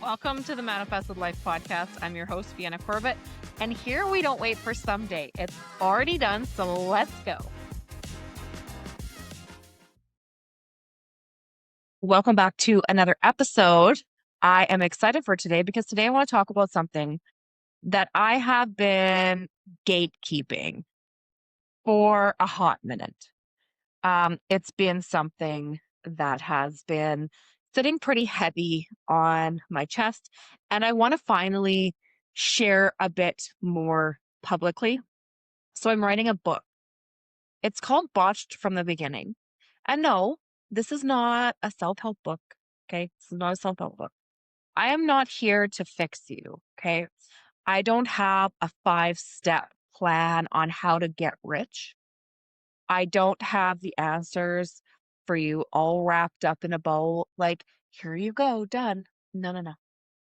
Welcome to the Manifested Life podcast. I'm your host, Vienna Corbett, and here we don't wait for someday. It's already done, so let's go. Welcome back to another episode. I am excited for today because today I want to talk about something that I have been gatekeeping for a hot minute. It's been something that has been sitting pretty heavy on my chest, and I want to finally share a bit more publicly. So I'm writing a book. It's called Botched from the Beginning. And no, this is not a self-help book. Okay. This is not a self-help book. I am not here to fix you. Okay. I don't have a 5-step plan on how to get rich. I don't have the answers for you all wrapped up in a bow. Like, here you go, done. No, no, no.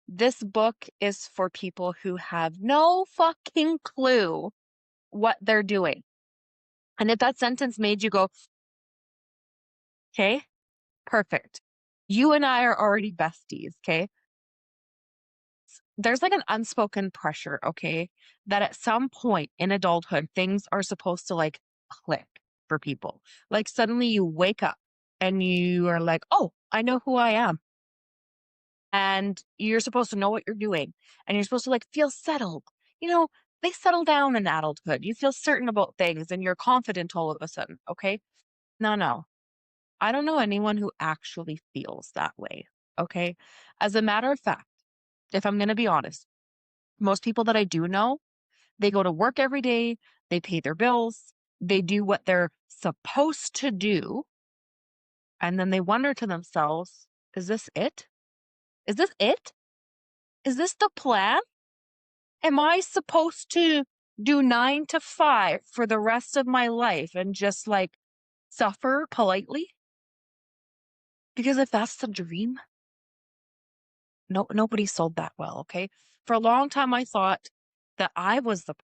This book is for people who have no fucking clue what they're doing. And if that sentence made you go, okay, perfect. You and I are already besties, okay? There's like an unspoken pressure, okay, that at some point in adulthood, things are supposed to like click for people. Like suddenly you wake up and you are like, oh, I know who I am. And you're supposed to know what you're doing. And you're supposed to like feel settled. You know, they settle down in adulthood. You feel certain about things and you're confident all of a sudden, okay? No, no. I don't know anyone who actually feels that way, okay? As a matter of fact, if I'm going to be honest, most people that I do know, they go to work every day, they pay their bills, they do what they're supposed to do, and then they wonder to themselves, is this it? Is this it? Is this the plan? Am I supposed to do 9 to 5 for the rest of my life and just like suffer politely? Because if that's the dream, nobody sold that well, okay? For a long time, I thought that that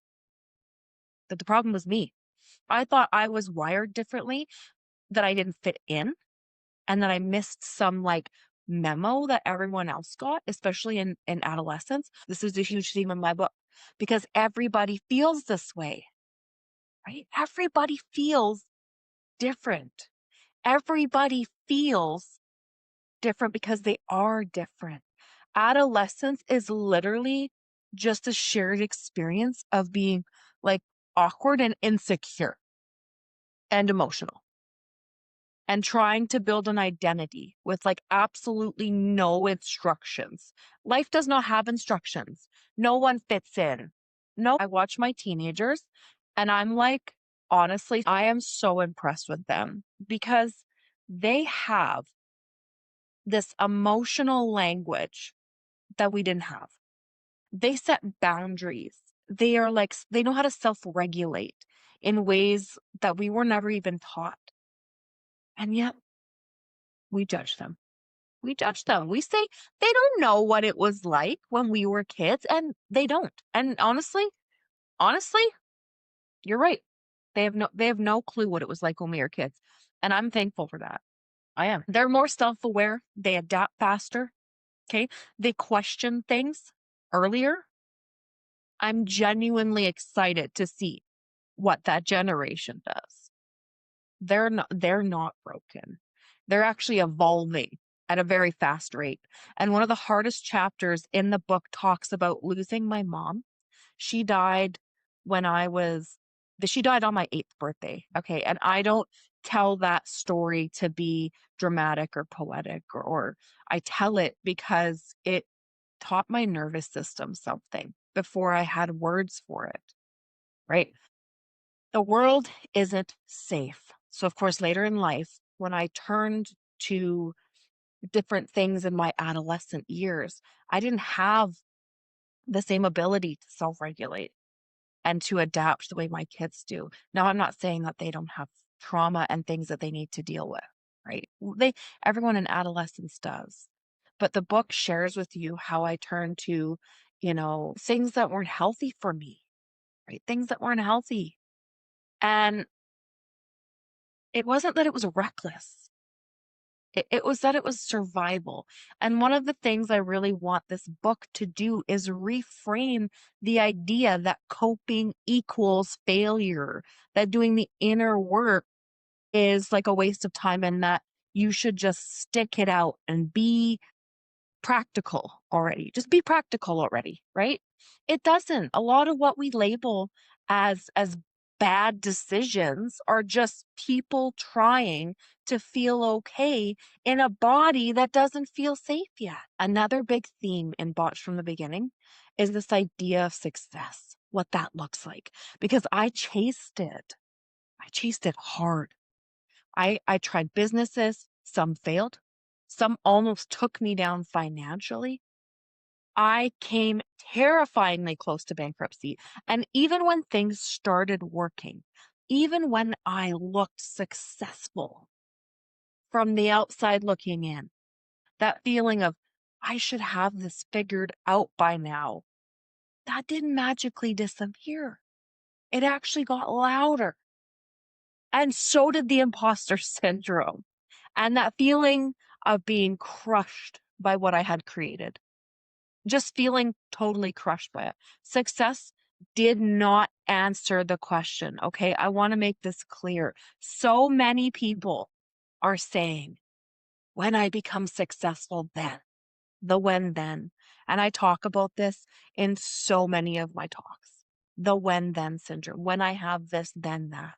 the problem was me. I thought I was wired differently, that I didn't fit in, and that I missed some like memo that everyone else got, especially in adolescence. This is a huge theme in my book because everybody feels this way, right? Everybody feels different. Everybody feels different because they are different. Adolescence is literally just a shared experience of being like awkward and insecure and emotional and trying to build an identity with like absolutely no instructions. Life does not have instructions. No one fits in. No, I watch my teenagers and I'm like, honestly, I am so impressed with them because they have this emotional language that we didn't have. They set boundaries. They are like, they know how to self regulate in ways that we were never even taught. And yet we judge them. We judge them. We say they don't know what it was like when we were kids, and they don't. And honestly, you're right. They have no clue what it was like when we were kids. And I'm thankful for that. I am. They're more self-aware. They adapt faster. Okay. They question things earlier. I'm genuinely excited to see what that generation does. They're not broken. They're actually evolving at a very fast rate. And one of the hardest chapters in the book talks about losing my mom. She died when she died on my 8th birthday. Okay. And I don't tell that story to be dramatic or poetic or I tell it because it taught my nervous system something before I had words for it. Right. The world isn't safe. So, of course, later in life, when I turned to different things in my adolescent years, I didn't have the same ability to self regulate and to adapt the way my kids do. Now, I'm not saying that they don't have trauma and things that they need to deal with, right? Everyone in adolescence does. But the book shares with you how I turned to, things that weren't healthy for me, right? Things that weren't healthy. And it wasn't that it was reckless. It was survival. And one of the things I really want this book to do is reframe the idea that coping equals failure, that doing the inner work is like a waste of time and that you should just stick it out and be practical already. Just be practical already, right? It doesn't. A lot of what we label as bad decisions are just people trying to feel okay in a body that doesn't feel safe yet. Another big theme in Botched from the Beginning is this idea of success, what that looks like. Because I chased it. I chased it hard. I tried businesses, some failed, some almost took me down financially. I came terrifyingly close to bankruptcy. And even when things started working, even when I looked successful from the outside looking in, that feeling of, I should have this figured out by now, that didn't magically disappear. It actually got louder. And so did the imposter syndrome and that feeling of being crushed by what I had created. Just feeling totally crushed by it. Success did not answer the question. Okay. I want to make this clear. So many people are saying, when I become successful, then the when then. And I talk about this in so many of my talks. The when then syndrome. When I have this, then that.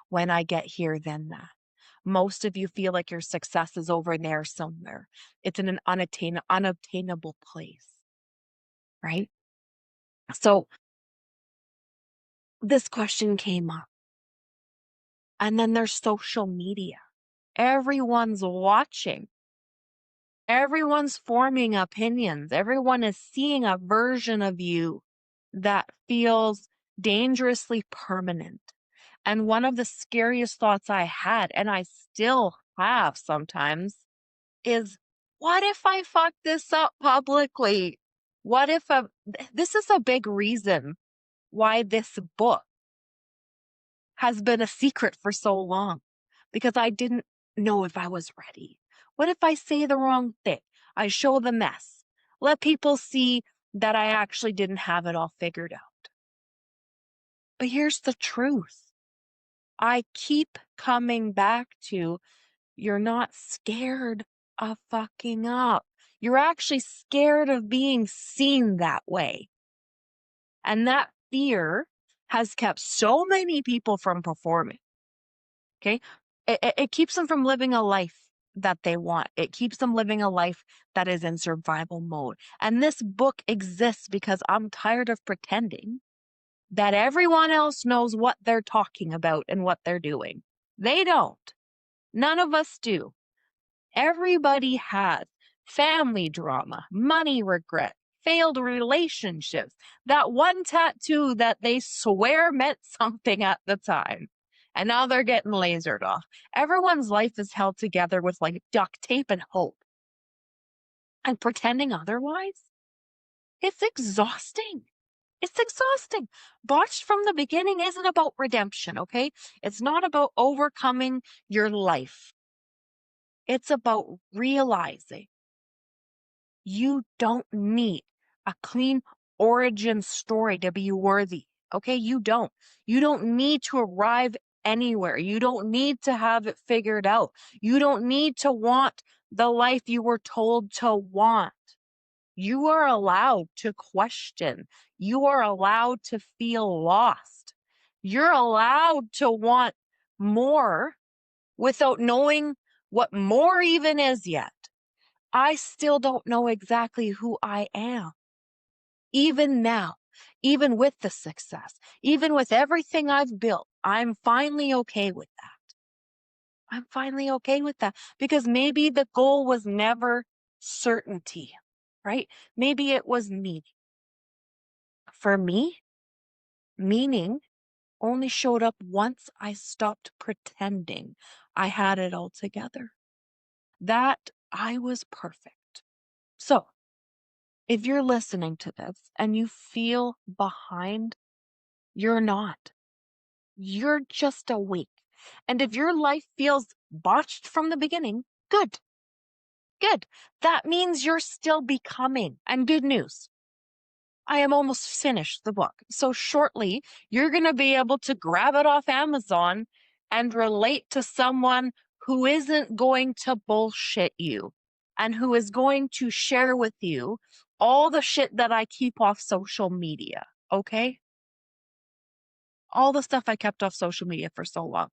When I get here, then that. Most of you feel like your success is over there somewhere. It's in an unobtainable place, right? So this question came up. And then there's social media. Everyone's watching. Everyone's forming opinions. Everyone is seeing a version of you that feels dangerously permanent. And one of the scariest thoughts I had, and I still have sometimes, is what if I fuck this up publicly? What if this is a big reason why this book has been a secret for so long because I didn't know if I was ready. What if I say the wrong thing? I show the mess. Let people see that I actually didn't have it all figured out. But here's the truth. I keep coming back to you're not scared of fucking up. You're actually scared of being seen that way. And that fear has kept so many people from performing. Okay. It keeps them from living a life that they want. It keeps them living a life that is in survival mode. And this book exists because I'm tired of pretending that everyone else knows what they're talking about and what they're doing. They don't. None of us do. Everybody has family drama, money regret, failed relationships, that one tattoo that they swear meant something at the time. And now they're getting lasered off. Everyone's life is held together with like duct tape and hope. And pretending otherwise, it's exhausting. It's exhausting. Botched from the Beginning isn't about redemption, okay? It's not about overcoming your life. It's about realizing you don't need a clean origin story to be worthy. Okay, you don't. You don't need to arrive anywhere. You don't need to have it figured out. You don't need to want the life you were told to want. You are allowed to question. You are allowed to feel lost. You're allowed to want more without knowing what more even is yet. I still don't know exactly who I am. Even now, even with the success, even with everything I've built, I'm finally okay with that. I'm finally okay with that because maybe the goal was never certainty, right? Maybe it was meaning. For me, meaning only showed up once I stopped pretending I had it all together, that I was perfect. So, if you're listening to this and you feel behind, you're not. You're just awake. And if your life feels botched from the beginning, good. Good. That means you're still becoming. And good news, I am almost finished the book. So shortly, you're going to be able to grab it off Amazon and relate to someone who isn't going to bullshit you and who is going to share with you all the shit that I keep off social media. Okay? All the stuff I kept off social media for so long.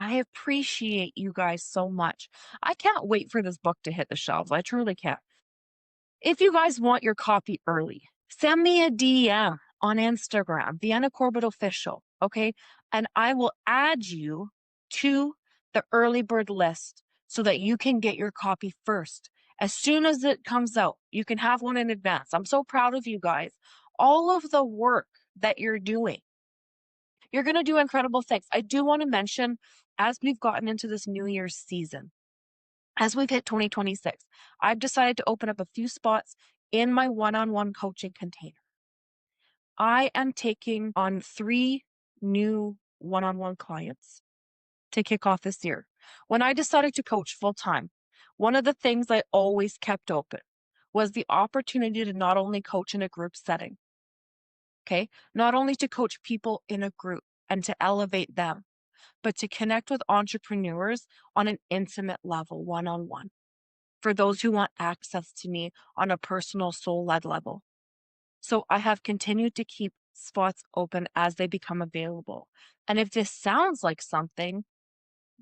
I appreciate you guys so much. I can't wait for this book to hit the shelves. I truly can't. If you guys want your copy early, send me a DM on Instagram, Vienna Corbett Official, okay? And I will add you to the early bird list so that you can get your copy first. As soon as it comes out, you can have one in advance. I'm so proud of you guys. All of the work that you're doing, you're going to do incredible things. I do want to mention, as we've gotten into this New Year's season, as we've hit 2026, I've decided to open up a few spots in my one-on-one coaching container. I am taking on 3 new one-on-one clients to kick off this year. When I decided to coach full-time, one of the things I always kept open was the opportunity to not only coach in a group setting, okay, not only to coach people in a group and to elevate them, but to connect with entrepreneurs on an intimate level, one-on-one, for those who want access to me on a personal soul-led level. So I have continued to keep spots open as they become available. And if this sounds like something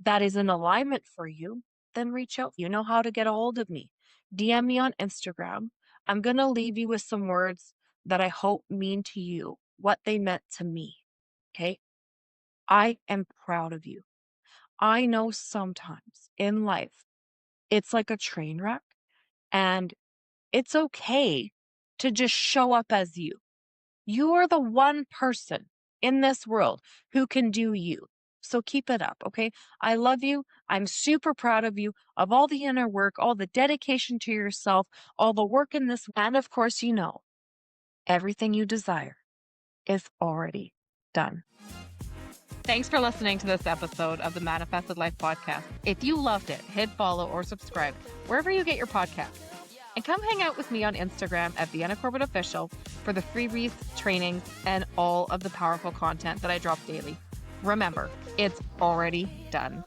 that is in alignment for you, then reach out. You know how to get a hold of me. DM me on Instagram. I'm going to leave you with some words that I hope mean to you what they meant to me. Okay? I am proud of you. I know sometimes in life, it's like a train wreck, and it's okay to just show up as you. You are the one person in this world who can do you. So keep it up, okay? I love you. I'm super proud of you, of all the inner work, all the dedication to yourself, all the work in this. And of course, you know, everything you desire is already done. Thanks for listening to this episode of the Manifested Life podcast. If you loved it, hit follow or subscribe wherever you get your podcasts. And come hang out with me on Instagram at Vienna Corbett Official for the freebies, trainings, and all of the powerful content that I drop daily. Remember, it's already done.